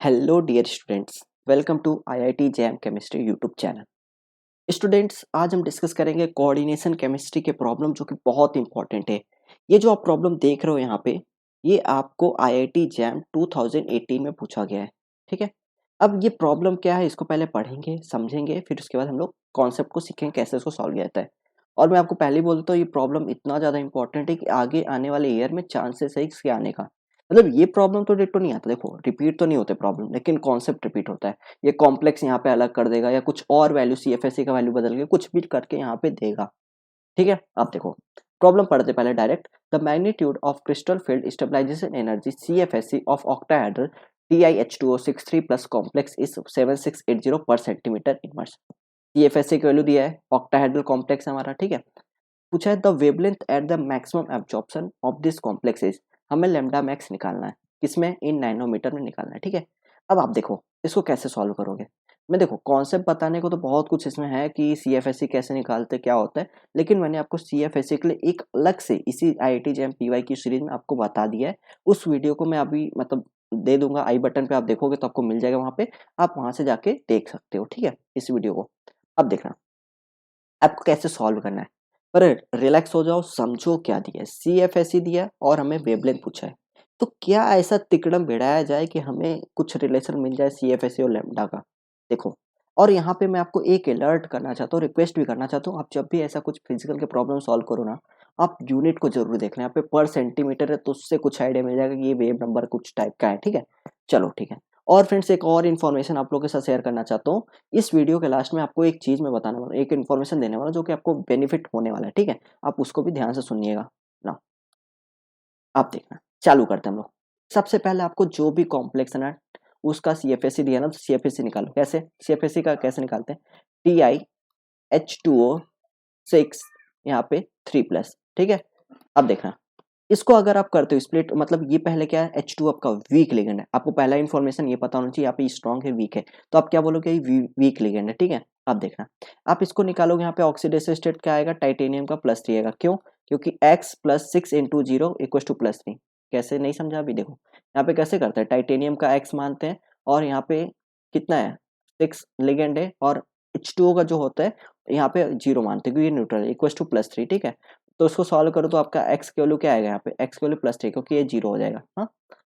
Hello dear students, welcome to IIT JAM chemistry YouTube channel. Students, आज हम discuss करेंगे coordination chemistry के problem जो कि बहुत इंपॉर्टेंट है। ये जो आप प्रॉब्लम देख रहे हो यहाँ पे, ये आपको आईआईटी जैम 2018 में पूछा गया है। ठीक है। अब ये प्रॉब्लम क्या है, इसको पहले पढ़ेंगे, समझेंगे, फिर उसके बाद हम लोग कॉन्सेप्ट को सीखेंगे कैसे इसको सॉल्व किया जाता है। और मैं आपको पहले ही बोल देता हूँ, ये प्रॉब्लम इतना ज़्यादा इंपॉर्टेंट है कि आगे आने वाले ईयर में चांसेस है इसके आने का। मतलब ये प्रॉब्लम तो डिट्टो नहीं आता, देखो रिपीट तो नहीं होते प्रॉब्लम, लेकिन कॉन्सेप्ट रिपीट होता है। ये कॉम्प्लेक्स यहाँ पे अलग कर देगा या कुछ और वैल्यू सीएफएससी का वैल्यू बदल के कुछ भी करके यहाँ पे देगा। ठीक है। अब देखो प्रॉब्लम पढ़ते पहले direct. The magnitude of crystal field stabilization energy CFSE of octahedral TiH2O63 plus complex is 7680 per centimetre inverse. CFSE की वैल्यू दिया है, ऑक्टाहेड्रल कॉम्प्लेक्स है हमारा। ठीक है। पूछा है the wavelength at the maximum absorption of this complex is. हमें लेमडा मैक्स निकालना है, किसमें, इन नैनोमीटर में निकालना है। ठीक है। अब आप देखो इसको कैसे सॉल्व करोगे। मैं देखो कॉन्सेप्ट बताने को तो बहुत कुछ इसमें है कि सीएफएससी कैसे निकालते क्या होता है, लेकिन मैंने आपको सीएफएससी के लिए एक अलग से इसी आईआईटी जैम पीवाई की सीरीज में आपको बता दिया है। उस वीडियो को मैं अभी मतलब दे दूंगा, आई बटन पे आप देखोगे तो आपको मिल जाएगा वहां पे, आप वहां से जाके देख सकते हो। ठीक है, इस वीडियो को। अब देखना आपको कैसे सॉल्व करना है। पर रिलैक्स हो जाओ, समझो क्या दिया है। सीएफएससी दिया है और हमें वेवलेंथ पूछा है, तो क्या ऐसा तिकड़म भिड़ाया जाए कि हमें कुछ रिलेशन मिल जाए सीएफएससी और लैम्डा का। देखो, और यहाँ पे मैं आपको एक अलर्ट करना चाहता हूँ, रिक्वेस्ट भी करना चाहता हूँ, आप जब भी ऐसा कुछ फिजिकल के प्रॉब्लम सॉल्व करो ना, आप यूनिट को जरूर देख लें। यहाँ पे पर सेंटीमीटर है तो उससे कुछ आइडिया मिल जाएगा कि ये वेव नंबर कुछ टाइप का है। ठीक है, चलो ठीक है। और फ्रेंड्स, एक और इन्फॉर्मेशन आप लोगों के साथ शेयर करना चाहता हूँ। इस वीडियो के लास्ट में आपको एक चीज मैं बताने वाला हूँ, एक इन्फॉर्मेशन देने वाला हूँ जो कि आपको बेनिफिट होने वाला है। ठीक है, आप उसको भी ध्यान से सुनिएगा ना। आप देखना, चालू करते हैं हम लोग। सबसे पहले आपको जो भी कॉम्प्लेक्स है ना, उसका सीएफएससी दिया ना, तो सीएफएससी निकालो। कैसे सीएफएससी का कैसे निकालते हैं, TiH2O6 यहाँ पे 3+। ठीक है। अब देखना, इसको अगर आप करते हो स्प्लिट, मतलब ये पहले क्या है, H2 आपका वीक लिगेंड है। आपको पहला इन्फॉर्मेशन ये पता होना चाहिए, यहाँ पे स्ट्रॉन्ग है वीक है, तो आप क्या बोलोगे, ये वीक लिगेंड है। ठीक है। अब देखना, आप इसको निकालोगे, यहाँ पे ऑक्सीडेशन स्टेट क्या आएगा, टाइटेनियम का +3 आएगा। क्यों, क्योंकि x + 6 × 0 = +3। कैसे, नहीं समझा अभी, देखो यहाँ पे कैसे करते हैं, टाइटेनियम का x मानते हैं और यहाँ पे कितना है, 6 लिगेंड है, और H2O का जो होता है यहाँ पे 0 मानते हैं क्योंकि ये न्यूट्रल है, +3। ठीक है। तो इसको सॉल्व करो तो आपका x की वैल्यू क्या आएगा, यहाँ पे x की वैल्यू +3, क्योंकि ये 0 हो जाएगा। हाँ,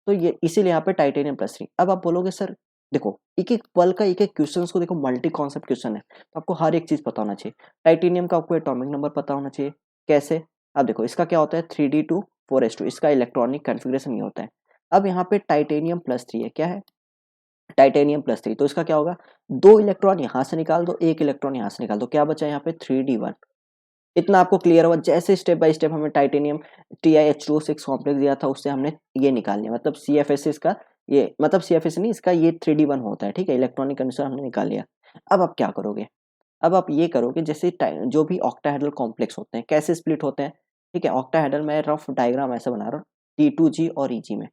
तो ये इसीलिए यहाँ पे टाइटेनियम +3। अब आप बोलोगे सर देखो, एक एक पल का एक एक क्वेश्चन को देखो, मल्टी कॉन्सेप्ट क्वेश्चन है, तो आपको हर एक चीज पता होना चाहिए। टाइटेनियम का आपको एटॉमिक नंबर पता होना चाहिए। कैसे, अब देखो इसका क्या होता है, 3d2 4s2, इसका इलेक्ट्रॉनिक कन्फिग्रेशन ये होता है। अब यहाँ पे टाइटेनियम +3 है, क्या है, टाइटेनियम +3, तो इसका क्या होगा, 2 इलेक्ट्रॉन यहाँ से निकाल दो, 1 इलेक्ट्रॉन यहाँ से निकाल दो, क्या बचा यहाँ पे 3d1। इतना आपको क्लियर हुआ। जैसे स्टेप बाय स्टेप हमें टाइटेनियम TiH2O6 कॉम्प्लेक्स दिया था, उससे हमने ये निकाल लिया, मतलब CFS इसका, ये मतलब CFS नहीं, इसका ये 3d1 होता है। ठीक है, इलेक्ट्रॉनिक कंडीशन हमने निकाल लिया। अब आप क्या करोगे, अब आप ये करोगे, जैसे जो भी ऑक्टाहेड्रल कॉम्प्लेक्स होते हैं कैसे स्प्लिट होते हैं। ठीक है, ऑक्टाहेड्रल में रफ डायग्राम ऐसा बना रहा हूँ, T2G और EG में।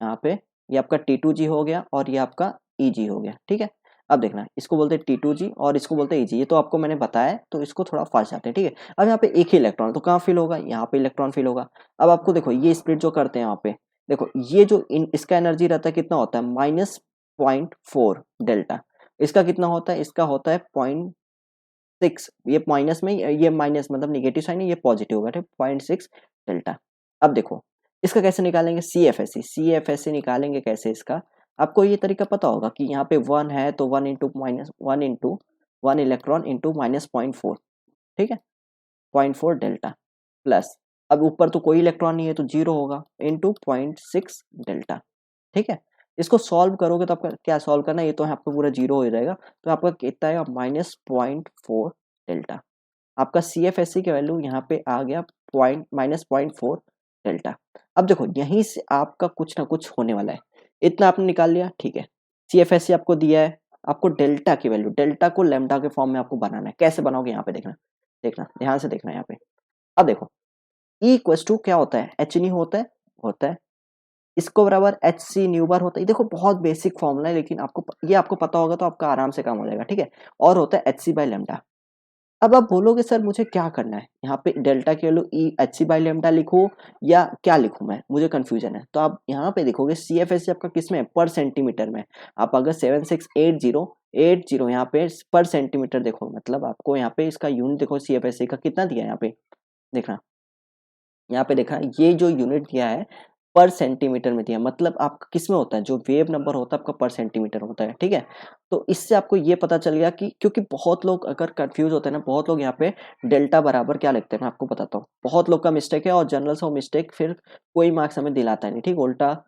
यहाँ पे ये आपका T2G हो गया और ये आपका EG हो गया। ठीक है। अब देखना, इसको बोलते हैं T2G और इसको बोलते हैं EG, ये तो आपको मैंने बताया है, तो इसको थोड़ा फास्ट जाते हैं। ठीक है। अब यहाँ पे एक ही इलेक्ट्रॉन, तो कहाँ फिल होगा, यहाँ पे इलेक्ट्रॉन फिल होगा। अब आपको देखो ये स्प्लिट जो करते हैं यहाँ पे, देखो ये जो इसका एनर्जी रहता है कितना होता है, -0.4 डेल्टा। इसका कितना होता है, इसका होता है 0.6, ये माइनस में, ये माइनस मतलब निगेटिव साइन है, ये पॉजिटिव होगा। ठीक, 0.6 डेल्टा। अब देखो इसका कैसे निकालेंगे, CFSC निकालेंगे कैसे इसका, आपको ये तरीका पता होगा कि यहाँ पे 1 है तो 1 इलेक्ट्रॉन इंटू -0.4। ठीक है, 0.4 डेल्टा प्लस, अब ऊपर तो कोई इलेक्ट्रॉन नहीं है तो 0 होगा, इंटू 0.6 डेल्टा। ठीक है। इसको सॉल्व करोगे तो आपका क्या सॉल्व करना है, ये तो आपका पूरा 0 हो जाएगा, तो आपका कितना आएगा, -0.4 डेल्टा। आपका CFSC की वैल्यू यहाँ पे आ गया -0.4 डेल्टा। अब देखो यहीं से आपका कुछ ना कुछ होने वाला है, इतना आपने निकाल लिया। ठीक है, CFSC आपको दिया है, आपको डेल्टा की वैल्यू, डेल्टा को लैम्डा के फॉर्म में आपको बनाना है। कैसे बनाओगे, यहाँ पे देखना, देखना ध्यान से देखना यहाँ पे। अब देखो E क्या होता है, H नहीं होता है, होता है, इसको बराबर HC न्यू बार होता है। देखो बहुत बेसिक फॉर्मूला है, लेकिन आपको ये आपको पता होगा तो आपका आराम से काम हो जाएगा। ठीक है, और होता है HC बाय लैम्डा। अब आप बोलोगे सर मुझे क्या करना है, यहाँ पे डेल्टा की value E H C by lambda लिखूँ या क्या लिखूँ मैं, मुझे कन्फ्यूजन है। तो आप यहाँ पे देखोगे सी एफ एस सी आपका किस में है, पर सेंटीमीटर में। आप अगर 7680 यहाँ पे पर सेंटीमीटर देखो, मतलब आपको यहाँ पे इसका यूनिट देखो सी एफ एस सी का कितना दिया है यहाँ पे, देखना यहाँ पे देखा ये जो यूनिट दिया है पर सेंटीमीटर में दिया, मतलब आपका किस में होता है, जो वेव नंबर होता है आपका पर सेंटीमीटर होता है, ठीक है। तो इससे आपको ये पता चल गया कि क्योंकि बहुत लोग अगर कंफ्यूज होते हैं ना, बहुत लोग यहाँ पे डेल्टा बराबर क्या लिखते हैं, मैं आपको बताता हूँ, बहुत लोग का मिस्टेक है और जनरल से वो मिस्टेक फिर कोई मार्क्स हमें दिलाता नहीं, ठीक, उल्टा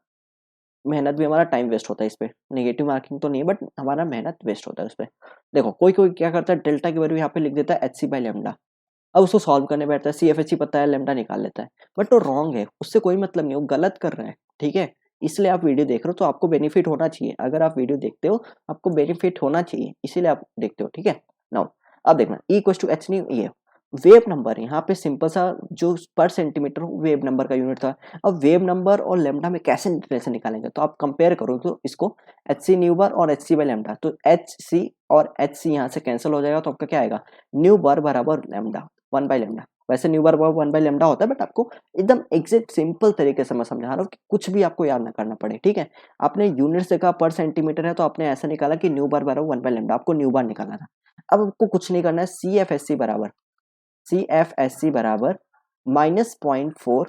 मेहनत भी हमारा टाइम वेस्ट होता है इस पे। नेगेटिव मार्किंग तो नहीं है बट हमारा मेहनत वेस्ट होता है उस पर। देखो कोई कोई क्या करता है, डेल्टा की वैल्यू यहाँ पे लिख देता है एच सी बाई लेमडा, अब उसको सॉल्व करने बैठता है, सीएफएससी पता है लेमडा निकाल लेता है, बट वो रॉन्ग है, उससे कोई मतलब नहीं, वो गलत कर रहा है, ठीक है। इसलिए आप वीडियो देख रहे हो तो आपको बेनिफिट होना चाहिए, अगर आप वीडियो देखते हो आपको बेनिफिट होना चाहिए, इसीलिए आप देखते हो, ठीक है। नाउ अब देखना ई इक्वल टू एच नहीं, ये वेव नंबर यहाँ पे सिंपल सा जो पर सेंटीमीटर वेव नंबर का यूनिट था। अब वेव नंबर और लेमडा में कैसे रिलेशन निकालेंगे, तो आप कंपेयर करो तो इसको एच सी न्यू बार और एच सी बाई लेमडा, तो एच सी और एच सी यहाँ से कैंसिल हो जाएगा, तो आपका क्या आएगा, न्यू बार बराबर लेमडा 1/λ। वैसे न्यू बार 1/λ होता है बट आपको एकदम एग्जैक्ट सिंपल तरीके से मैं समझा रहा हूँ कि कुछ भी आपको याद ना करना पड़े, ठीक है। आपने यूनिट से कहा पर सेंटीमीटर है तो आपने ऐसा निकाला कि न्यू बार बराबर 1/λ, आपको न्यू बार निकालना था। अब आपको कुछ नहीं करना है, सी एफ एस सी बराबर -0.4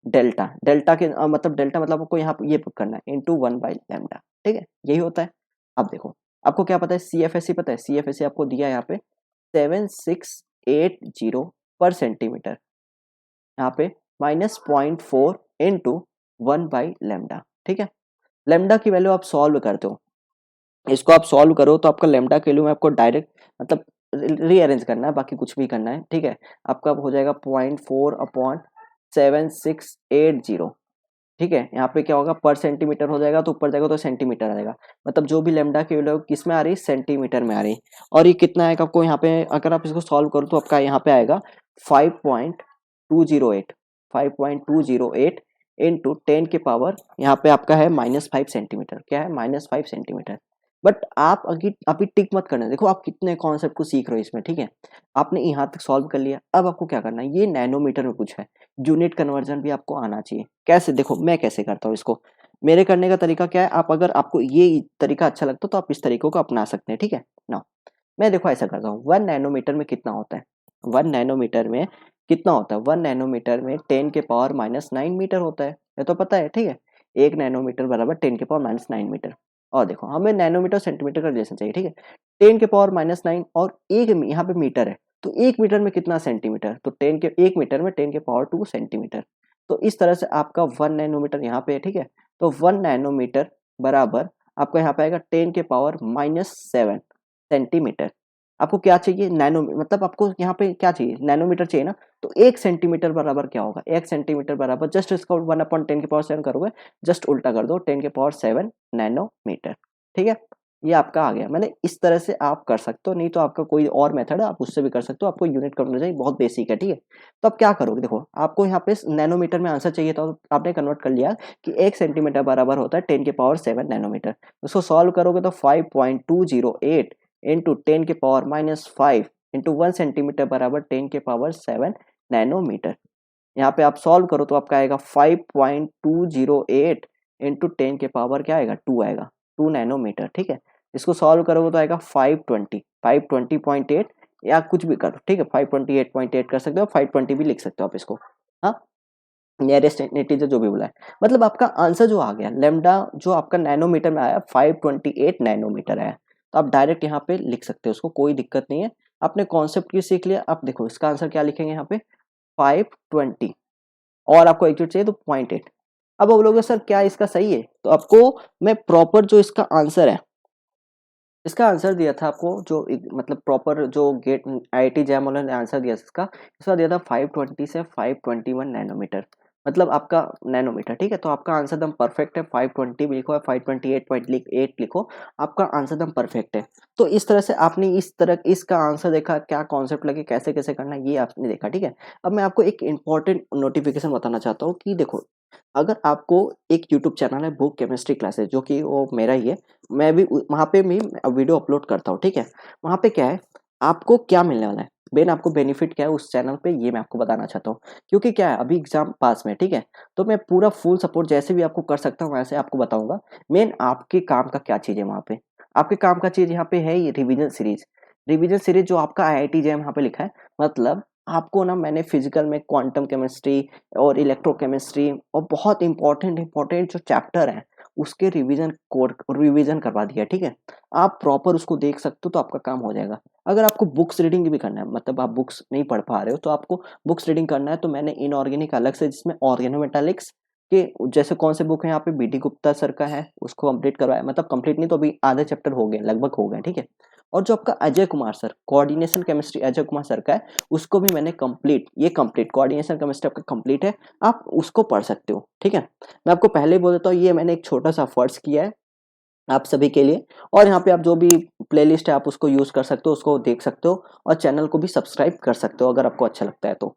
डेल्टा, डेल्टा के मतलब डेल्टा मतलब आपको यहाँ ये पुट करना है इंटू 1/λ, ठीक है, यही होता है। अब देखो आपको क्या पता है, सी एफ एस सी पता है, सी एफ एस सी आपको दिया है यहाँ पे 7680 पर सेंटीमीटर, यहाँ पे -0.4 इंटू 1/λ, ठीक है। लेमडा की वैल्यू आप सॉल्व करते हो, इसको आप सॉल्व करो तो आपका लेमडा की वैल्यू में आपको डायरेक्ट मतलब रीअरेंज करना है, बाकी कुछ भी करना है, ठीक है। आपका हो जाएगा 0.4/7680, ठीक है। यहाँ पे क्या होगा, पर सेंटीमीटर हो जाएगा तो ऊपर जाएगा तो सेंटीमीटर आएगा, मतलब जो भी लेमडा की वैल्यू किस में आ रही है, सेंटीमीटर में आ रही है। और ये कितना आएगा आपको यहाँ पे, अगर आप इसको सॉल्व करो तो आपका यहाँ पे आएगा 5.208, 5.208 इंटू 10 के पावर यहाँ पे आपका है -5 सेंटीमीटर, क्या है -5 सेंटीमीटर। बट आप अभी टिक मत करना, देखो आप कितने कॉन्सेप्ट को सीख रहे हो इसमें, ठीक है। आपने यहाँ तक सॉल्व कर लिया, अब आपको क्या करना है, ये नैनोमीटर में कुछ है, यूनिट कन्वर्जन भी आपको आना चाहिए। कैसे, देखो मैं कैसे करता हूँ इसको, मेरे करने का तरीका क्या है, आप अगर आपको ये तरीका अच्छा लगता है तो आप इस तरीकों को अपना सकते हैं, ठीक है ना। मैं देखो ऐसा करता हूँ, 1 नैनोमीटर में कितना होता है, 1 नैनोमीटर में कितना होता है, 1 नैनोमीटर में 10⁻⁹ मीटर होता है, ये तो पता है, ठीक है। 1 नैनोमीटर बराबर 10⁻⁹ मीटर। और देखो हमें नैनोमीटर सेंटीमीटर का रिलेशन चाहिए, ठीक है। 10⁻⁹ और एक यहाँ पे मीटर है, तो 1 मीटर में कितना सेंटीमीटर, तो 1 मीटर में 10⁻2 सेंटीमीटर। तो इस तरह से आपका 1 नैनोमीटर यहाँ पे है, ठीक है। तो 1 नैनोमीटर बराबर आपका यहाँ पे आएगा 10⁻⁷ सेंटीमीटर। आपको क्या चाहिए, नैनो मतलब आपको यहाँ पे क्या चाहिए, नैनोमीटर चाहिए ना, तो 1 सेंटीमीटर बराबर क्या होगा, 1 सेंटीमीटर बराबर जस्ट इसका 1/10⁻7 करोगे, जस्ट उल्टा कर दो 10⁻7 नैनोमीटर, ठीक है। ये आपका आ गया, मैंने इस तरह से आप कर सकते हो, नहीं तो आपका कोई और मेथड है आप उससे भी कर सकते हो, आपको यूनिट कन्वर्जन बहुत बेसिक है, ठीक है। तो आप क्या करोगे, देखो आपको यहाँ पे नैनोमीटर में आंसर चाहिए था, तो आपने कन्वर्ट कर लिया कि 1 सेंटीमीटर बराबर होता है 10⁻7 नैनोमीटर। उसको सॉल्व करोगे तो 5.208 इंटू 10⁻⁻5 इंटू 1 सेंटीमीटर बराबर 10⁻7 नैनोमीटर। यहाँ पे आप सॉल्व करो तो आपका आएगा 5.208 इंटू 10 क्या आएगा, 2 आएगा, 2 नैनोमीटर, ठीक है। इसको सॉल्व करोगे तो आएगा 520.8 या कुछ भी करो, ठीक है, 528.8 कर सकते हो, 520 भी लिख सकते हो आप इसको, हाँ, नियरेस्ट इंटीजर जो भी बोला है। मतलब आपका आंसर जो आ गया लेमडा जो आपका नैनोमीटर में आया 528 नैनोमीटर आया, तो आप डायरेक्ट यहाँ पे लिख सकते हो उसको, कोई दिक्कत नहीं है। आपने कॉन्सेप्ट की सीख लिया, आप देखो इसका आंसर क्या लिखेंगे यहाँ पे 520, और आपको एक्यूरेट चाहिए तो 0.8। अब आप बोलोगे सर क्या इसका सही है, तो आपको मैं प्रॉपर जो इसका आंसर है, इसका आंसर दिया था आपको जो मतलब प्रॉपर जो गेट आईआईटी जैम वालों ने आंसर दिया इसका दिया था 520 से 521 नैनोमीटर, मतलब आपका नैनोमीटर, ठीक है। तो आपका आंसर दम परफेक्ट है, 520 भी लिखो या 528.8 लिखो, आपका आंसर दम परफेक्ट है। तो इस तरह से आपने इस तरह इसका आंसर देखा, क्या कॉन्सेप्ट लगे, कैसे कैसे करना है, ये आपने देखा, ठीक है। अब मैं आपको एक इंपॉर्टेंट नोटिफिकेशन बताना चाहता हूँ कि देखो, अगर आपको एक यूट्यूब चैनल है बुक केमिस्ट्री क्लासेस, जो कि वो मेरा ही है, मैं भी वहाँ पे भी वीडियो अपलोड करता हूँ, ठीक है। वहाँ पे क्या है, आपको क्या मिलने वाला है, मेन आपको बेनिफिट क्या है उस चैनल पे, ये मैं आपको बताना चाहता हूँ। क्योंकि क्या है, अभी एग्जाम पास में है, ठीक है, तो मैं पूरा फुल सपोर्ट जैसे भी आपको कर सकता हूँ वैसे आपको बताऊंगा। मेन आपके काम का क्या चीज़ है वहाँ पे, आपके काम का चीज़ यहाँ पे है ये रिवीजन सीरीज। रिवीजन सीरीज जो आपका IIT JEM यहाँ पे लिखा है, मतलब आपको ना मैंने फिजिकल में क्वांटम केमिस्ट्री और इलेक्ट्रोकेमिस्ट्री और बहुत इंपॉर्टेंट इंपॉर्टेंट जो चैप्टर हैं उसके रिवीजन करवा दिया, ठीक है। आप प्रॉपर उसको देख सकते हो तो आपका काम हो जाएगा। अगर आपको बुक्स रीडिंग भी करना है, मतलब आप बुक्स नहीं पढ़ पा रहे हो तो आपको बुक्स रीडिंग करना है, तो मैंने इनऑर्गेनिक अलग से, जिसमें ऑर्गेनोमेटालिक्स के जैसे कौन से बुक है यहाँ पे, BD गुप्ता सर का है, उसको कंप्लीट करवाया, मतलब कंप्लीट नहीं तो अभी आधे चैप्टर हो गए, लगभग हो गए, ठीक है। और जो आपका Ajay Kumar sir, coordination chemistry Ajay Kumar sir का है, उसको भी मैंने कंप्लीट कोऑर्डिनेशन केमिस्ट्री आपका कंप्लीट है, आप उसको पढ़ सकते हो, ठीक है। मैं आपको पहले ही बोल देता हूँ, ये मैंने एक छोटा सा फर्ज किया है आप सभी के लिए। और यहाँ पे आप जो भी प्लेलिस्ट है आप उसको यूज कर सकते हो, उसको देख सकते हो, और चैनल को भी सब्सक्राइब कर सकते हो अगर आपको अच्छा लगता है तो।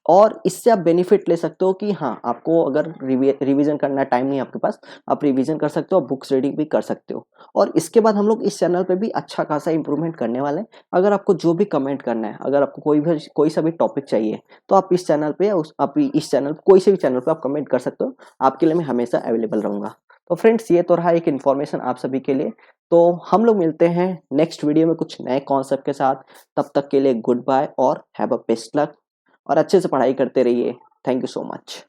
और इससे आप बेनिफिट ले सकते हो कि हाँ, आपको अगर रिवीजन करना है, टाइम नहीं है आपके पास, आप रिवीजन कर सकते हो, बुक्स रीडिंग भी कर सकते हो। और इसके बाद हम लोग इस चैनल पे भी अच्छा खासा इंप्रूवमेंट करने वाले हैं। अगर आपको जो भी कमेंट करना है, अगर आपको कोई सा भी टॉपिक चाहिए, तो आप इस चैनल पे या आप इस चैनल कोई से भी चैनल पे आप कमेंट कर सकते हो, आपके लिए मैं हमेशा अवेलेबल रहूंगा। तो फ्रेंड्स, ये तो रहा एक इन्फॉर्मेशन आप सभी के लिए। तो हम लोग मिलते हैं नेक्स्ट वीडियो में कुछ नए कॉन्सेप्ट के साथ। तब तक के लिए गुड बाय और हैव अ बेस्ट लक, और अच्छे से पढ़ाई करते रहिए। Thank you so much.